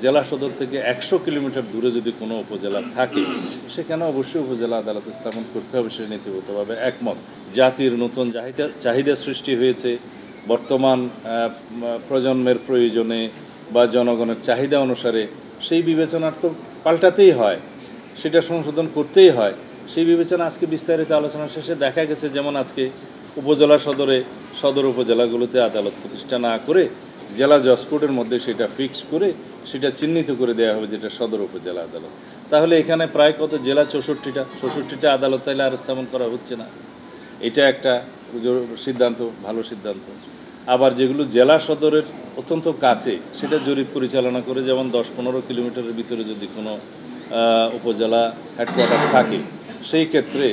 জেলা সদর থেকে 100 কিলোমিটার দূরে যদি কোনো উপজেলা থাকে সেখানে অবশ্যই উপজেলা আদালত স্থাপন করতে হবে, সে নীতিগতভাবে একমত। জাতির নতুন চাহিদা সৃষ্টি হয়েছে, বর্তমান প্রজন্মের প্রয়োজনে বা জনগণের চাহিদা অনুসারে সেই বিবেচনার তো পাল্টাতেই হয়, সেটা সংশোধন করতেই হয়। সেই বিবেচনা আজকে বিস্তারিত আলোচনা শেষে দেখা গেছে, যেমন আজকে উপজেলা সদর উপজেলাগুলোতে আদালত প্রতিষ্ঠা না করে জেলা জজ কোর্টের মধ্যে সেটা ফিক্স করে সেটা চিহ্নিত করে দেওয়া হবে যেটা সদর উপজেলা আদালত। তাহলে এখানে প্রায় কত জেলা 64টা আদালত তাইলে আর স্থাপন করা হচ্ছে না। এটা একটা সিদ্ধান্ত, ভালো সিদ্ধান্ত। আবার যেগুলো জেলা সদরের অত্যন্ত কাছে সেটা জরিপ পরিচালনা করে, যেমন 10-15 কিলোমিটারের ভিতরে যদি কোনো উপজেলা হেডকোয়ার্টার থাকে সেই ক্ষেত্রে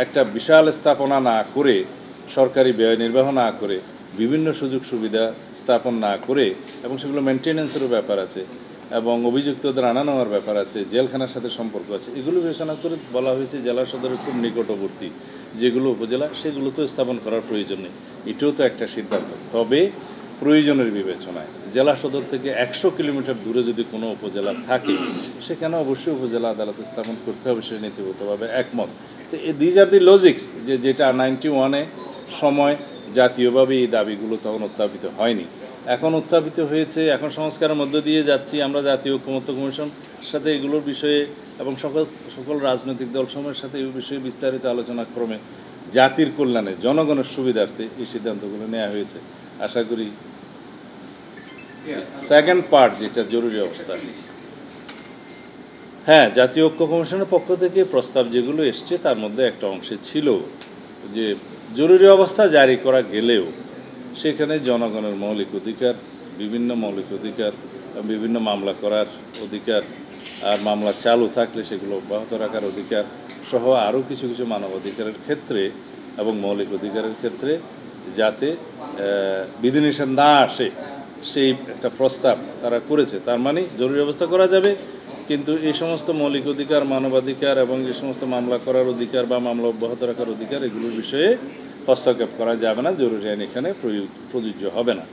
একটা বিশাল স্থাপনা না করে, সরকারি ব্যয় নির্বাহ না করে, বিভিন্ন সুযোগ সুবিধা স্থাপন না করে, এবং সেগুলো মেনটেন্যান্সেরও ব্যাপার আছে এবং অভিযুক্তদের আনা নেওয়ার ব্যাপার আছে, জেলখানার সাথে সম্পর্ক আছে, এগুলো বিবেচনা করে বলা হয়েছে জেলা সদরের খুব নিকটবর্তী যেগুলো উপজেলা সেগুলো তো স্থাপন করার প্রয়োজন নেই। এটাও তো একটা সিদ্ধান্ত। তবে প্রয়োজনের বিবেচনায় জেলা সদর থেকে 100 কিলোমিটার দূরে যদি কোনো উপজেলা থাকে সেখানে অবশ্যই উপজেলা আদালত স্থাপন করতে হবে, সে নীতিগতভাবে একমত। তো দিজ আর দি লজিক্স, যেটা 91-এ সময় জাতীয়ভাবে এই দাবিগুলো তখন উত্থাপিত হয়নি, এখন উত্থাপিত হয়েছে। এখন সংস্কারের মধ্য দিয়ে যাচ্ছি আমরা, জাতীয় ঐকমত্য কমিশন সাথে এগুলোর বিষয়ে এবং সকল রাজনৈতিক দলসমূহের সাথে এই বিষয়ে বিস্তারিত আলোচনা ক্রমে জাতির কল্যাণে, জনগণের সুবিধার্থে এই সিদ্ধান্তগুলো নেওয়া হয়েছে। আশা করি সেকেন্ড পার্ট, যেটা জরুরি অবস্থা, হ্যাঁ, জাতীয় ঐক্য কমিশনের পক্ষ থেকে প্রস্তাব যেগুলো এসছে তার মধ্যে একটা অংশে ছিল যে জরুরি অবস্থা জারি করা গেলেও সেখানে জনগণের মৌলিক অধিকার, বিভিন্ন মৌলিক অধিকার, বিভিন্ন মামলা করার অধিকার, আর মামলা চালু থাকলে সেগুলো অব্যাহত রাখার অধিকার সহ আরও কিছু কিছু মানব অধিকারের ক্ষেত্রে এবং মৌলিক অধিকারের ক্ষেত্রে যাতে বিধিনিষেধ না আসে সেই একটা প্রস্তাব তারা করেছে। তার মানে জরুরি অবস্থা করা যাবে, কিন্তু এই সমস্ত মৌলিক অধিকার, মানবাধিকার এবং যে সমস্ত মামলা করার অধিকার বা মামলা অব্যাহত রাখার অধিকার, এগুলোর বিষয়ে হস্তক্ষেপ করা যাবে না, জরুরি আইন এখানে প্রযোজ্য হবে না।